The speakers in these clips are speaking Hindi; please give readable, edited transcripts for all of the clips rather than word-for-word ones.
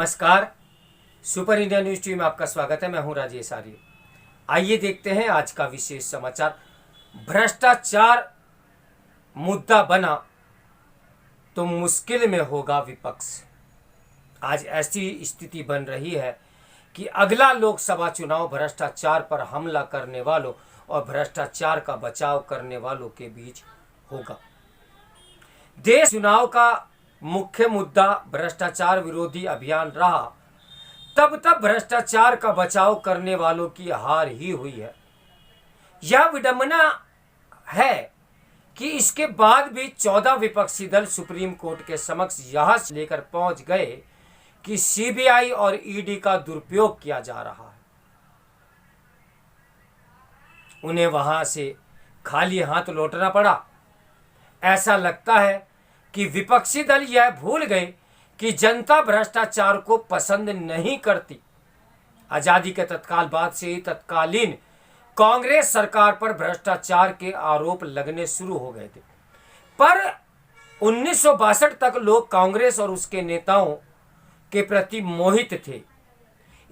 नमस्कार। सुपर इंडिया न्यूज टीवी में आपका स्वागत है। मैं हूं राजेश आर्य। आइए देखते हैं आज का विशेष समाचार। भ्रष्टाचार मुद्दा बना तो मुश्किल में होगा विपक्ष। आज ऐसी स्थिति बन रही है कि अगला लोकसभा चुनाव भ्रष्टाचार पर हमला करने वालों और भ्रष्टाचार का बचाव करने वालों के बीच होगा। देश चुनाव का मुख्य मुद्दा भ्रष्टाचार विरोधी अभियान रहा, तब भ्रष्टाचार का बचाव करने वालों की हार ही हुई है। यह विडंबना है कि इसके बाद भी 14 विपक्षी दल सुप्रीम कोर्ट के समक्ष यह लेकर पहुंच गए कि सीबीआई और ईडी का दुरुपयोग किया जा रहा है। उन्हें वहां से खाली हाथ लौटना पड़ा। ऐसा लगता है कि विपक्षी दल यह भूल गए कि जनता भ्रष्टाचार को पसंद नहीं करती। आजादी के तत्काल बाद से ही तत्कालीन कांग्रेस सरकार पर भ्रष्टाचार के आरोप लगने शुरू हो गए थे, पर 1962 तक लोग कांग्रेस और उसके नेताओं के प्रति मोहित थे,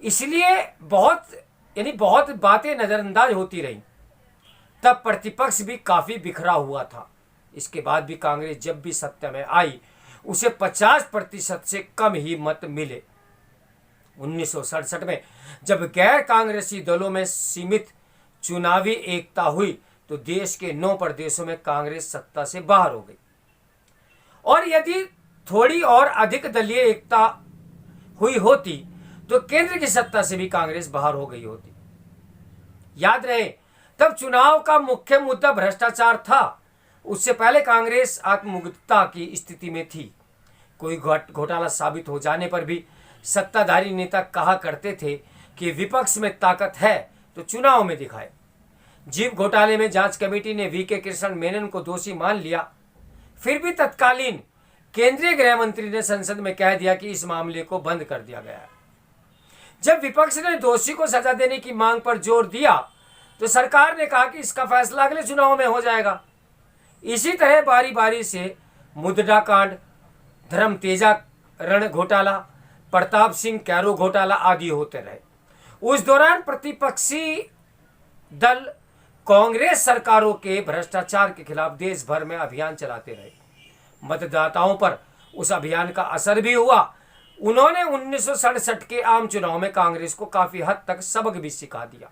इसलिए बहुत बातें नजरअंदाज होती रहीं। तब प्रतिपक्ष भी काफी बिखरा हुआ था। इसके बाद भी कांग्रेस जब भी सत्ता में आई उसे 50% से कम ही मत मिले। 1967 में जब गैर कांग्रेसी दलों में सीमित चुनावी एकता हुई तो देश के 9 प्रदेशों में कांग्रेस सत्ता से बाहर हो गई, और यदि थोड़ी और अधिक दलीय एकता हुई होती तो केंद्र की सत्ता से भी कांग्रेस बाहर हो गई होती। याद रहे, तब चुनाव का मुख्य मुद्दा भ्रष्टाचार था। उससे पहले कांग्रेस आत्ममुग्धता की स्थिति में थी। कोई घोटाला साबित हो जाने पर भी सत्ताधारी नेता कहा करते थे कि विपक्ष में ताकत है तो चुनाव में दिखाए। जीप घोटाले में जांच कमेटी ने वीके कृष्ण मेनन को दोषी मान लिया, फिर भी तत्कालीन केंद्रीय गृह मंत्री ने संसद में कह दिया कि इस मामले को बंद कर दिया गया है। जब विपक्ष ने दोषी को सजा देने की मांग पर जोर दिया तो सरकार ने कहा कि इसका फैसला अगले चुनाव में हो जाएगा। इसी तरह बारी बारी से मुद्रा कांड, धर्म तेजा रण घोटाला, प्रताप सिंह कैरो घोटाला आदि होते रहे। उस दौरान प्रतिपक्षी दल कांग्रेस सरकारों के भ्रष्टाचार के खिलाफ देश भर में अभियान चलाते रहे। मतदाताओं पर उस अभियान का असर भी हुआ। उन्होंने 1967 के आम चुनाव में कांग्रेस को काफी हद तक सबक भी सिखा दिया।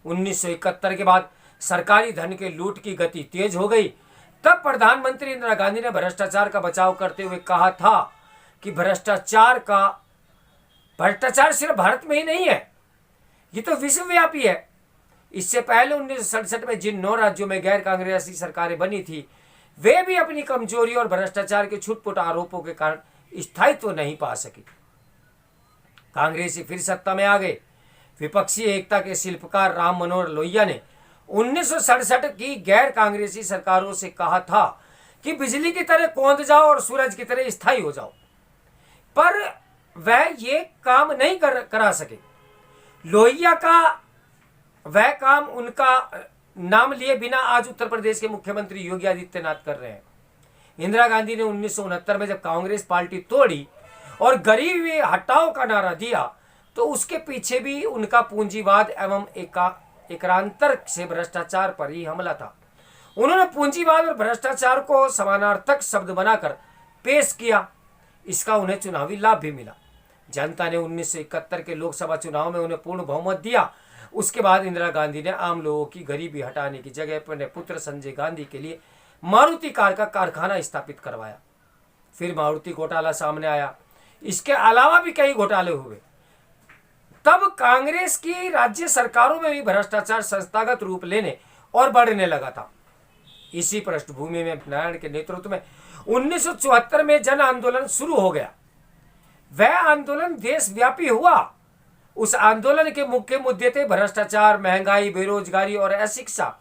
1971 के बाद सरकारी धन के लूट की गति तेज हो गई। तब प्रधानमंत्री इंदिरा गांधी ने भ्रष्टाचार का बचाव करते हुए कहा था कि भ्रष्टाचार सिर्फ भारत में ही नहीं है, ये तो विश्वव्यापी है। इससे पहले 1967 में जिन 9 राज्यों में गैर कांग्रेसी सरकारें बनी थी, वे भी अपनी कमजोरी और भ्रष्टाचार के छुटपुट आरोपों के कारण स्थायित्व नहीं पा सकी। कांग्रेसी फिर सत्ता में आ गए। विपक्षी एकता के शिल्पकार राम मनोहर लोहिया ने 1967 की गैर कांग्रेसी सरकारों से कहा था कि बिजली की तरह कौंध जाओ और सूरज की तरह स्थायी हो जाओ, पर वह ये काम नहीं करा सके। लोहिया का वह काम उनका नाम लिए बिना आज उत्तर प्रदेश के मुख्यमंत्री योगी आदित्यनाथ कर रहे हैं। इंदिरा गांधी ने 1969 में जब कांग्रेस पार्टी तोड़ी और गरीबी हटाओ का नारा दिया तो उसके पीछे भी उनका पूंजीवाद एवं एकांतर से भ्रष्टाचार पर ही हमला था। उन्होंने पूंजीवाद और भ्रष्टाचार को समानार्थक शब्द बनाकर पेश किया। इसका उन्हें चुनावी लाभ भी मिला। जनता ने 1971 के लोकसभा चुनाव में उन्हें पूर्ण बहुमत दिया। उसके बाद इंदिरा गांधी ने आम लोगों की गरीबी हटाने की जगह अपने पुत्र संजय गांधी के लिए मारुति कार का कारखाना स्थापित करवाया। फिर मारुति घोटाला सामने आया। इसके अलावा भी कई घोटाले हुए। तब कांग्रेस की राज्य सरकारों में भी भ्रष्टाचार संस्थागत रूप लेने और बढ़ने लगा था। इसी पृष्ठभूमि में नारायण के नेतृत्व में 1974 में जन आंदोलन शुरू हो गया। वह आंदोलन देशव्यापी हुआ। उस आंदोलन के मुख्य मुद्दे थे भ्रष्टाचार, महंगाई, बेरोजगारी और अशिक्षा।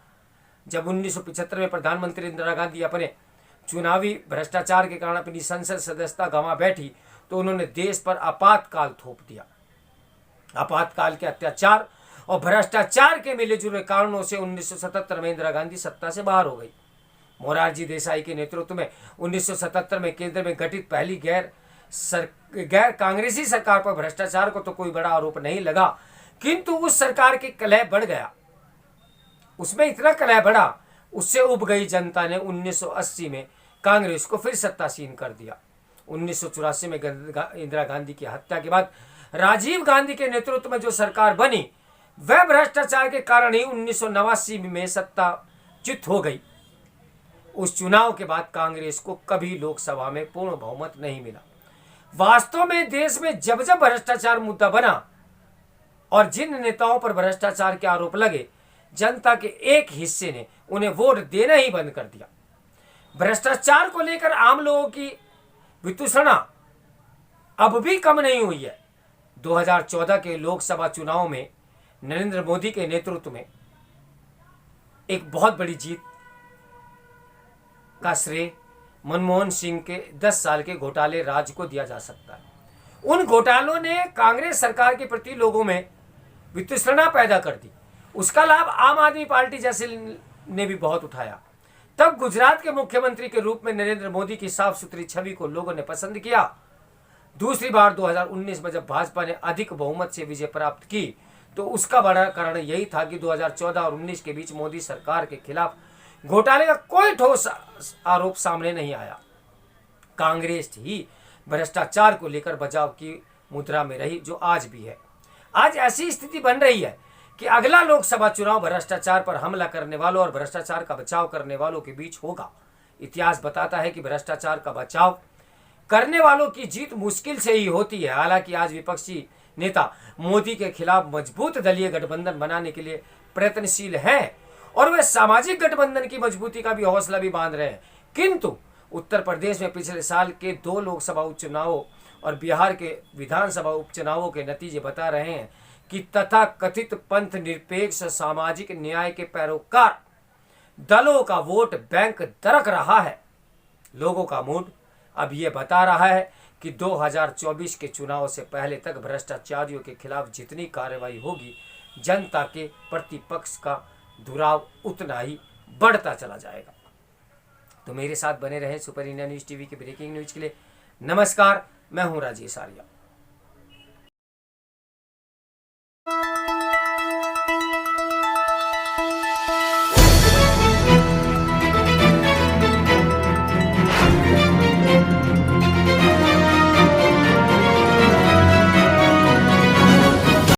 जब 1975 में प्रधानमंत्री इंदिरा गांधी अपने चुनावी भ्रष्टाचार के कारण अपनी संसद सदस्यता गंवा बैठी तो उन्होंने देश पर आपातकाल थोप दिया। आपातकाल के अत्याचार और भ्रष्टाचार के मिले जुले कारणों से 1977 में इंदिरा गांधी सत्ता से बाहर हो गई। मोरारजी देसाई के नेतृत्व में 1977 में केंद्र में गठित पहली गैर गैर कांग्रेसी सरकार पर भ्रष्टाचार को तो कोई बड़ा आरोप नहीं लगा, किंतु उस सरकार की कलह बढ़ गया। उसमें इतना कलह बढ़ा, उससे उब गई जनता ने 1980 में कांग्रेस को फिर सत्तासीन कर दिया। 1984 में इंदिरा गांधी की हत्या के बाद राजीव गांधी के नेतृत्व में जो सरकार बनी, वह भ्रष्टाचार के कारण ही 1989 में सत्ताच्युत हो गई। उस चुनाव के बाद कांग्रेस को कभी लोकसभा में पूर्ण बहुमत नहीं मिला। वास्तव में देश में जब जब भ्रष्टाचार मुद्दा बना और जिन नेताओं पर भ्रष्टाचार के आरोप लगे, जनता के एक हिस्से ने उन्हें वोट देना ही बंद कर दिया। भ्रष्टाचार को लेकर आम लोगों की वितूषणा अब भी कम नहीं हुई है। 2014 के लोकसभा चुनाव में नरेंद्र मोदी के नेतृत्व में एक बहुत बड़ी जीत का श्रेय मनमोहन सिंह के 10 साल के घोटाले राज को दिया जा सकता है। उन घोटालों ने कांग्रेस सरकार के प्रति लोगों में वितृष्णा पैदा कर दी। उसका लाभ आम आदमी पार्टी जैसे ने भी बहुत उठाया। तब गुजरात के मुख्यमंत्री के रूप में नरेंद्र मोदी की साफ सुथरी छवि को लोगों ने पसंद किया। दूसरी बार 2019 में जब भाजपा ने अधिक बहुमत से विजय प्राप्त की, तो उसका बड़ा कारण यही था कि 2014 और 19 के बीच मोदी सरकार के खिलाफ घोटाले का कोई ठोस आरोप सामने नहीं आया। कांग्रेस ही भ्रष्टाचार को लेकर बचाव की मुद्रा में रही, जो आज भी है। आज ऐसी स्थिति बन रही है कि अगला लोकसभा चुनाव भ्रष्टाचार पर हमला करने वालों और भ्रष्टाचार का बचाव करने वालों के बीच होगा। इतिहास बताता है कि भ्रष्टाचार का बचाव करने वालों की जीत मुश्किल से ही होती है। हालांकि आज विपक्षी नेता मोदी के खिलाफ मजबूत दलीय गठबंधन बनाने के लिए प्रयत्नशील हैं और वे सामाजिक गठबंधन की मजबूती का भी हौसला भी बांध रहे हैं। किंतु उत्तर प्रदेश में पिछले साल के 2 लोकसभा उपचुनावों और बिहार के विधानसभा उपचुनावों के नतीजे बता रहे हैं कि तथा कथित पंथ निरपेक्ष सामाजिक न्याय के पैरोकार दलों का वोट बैंक दरक रहा है। लोगों का मूड अब ये बता रहा है कि 2024 के चुनाव से पहले तक भ्रष्टाचारियों के खिलाफ जितनी कार्रवाई होगी, जनता के प्रतिपक्ष का दुराव उतना ही बढ़ता चला जाएगा। तो मेरे साथ बने रहे सुपर इंडिया न्यूज़ टीवी के ब्रेकिंग न्यूज के लिए। नमस्कार, मैं हूं राजेश आर्या।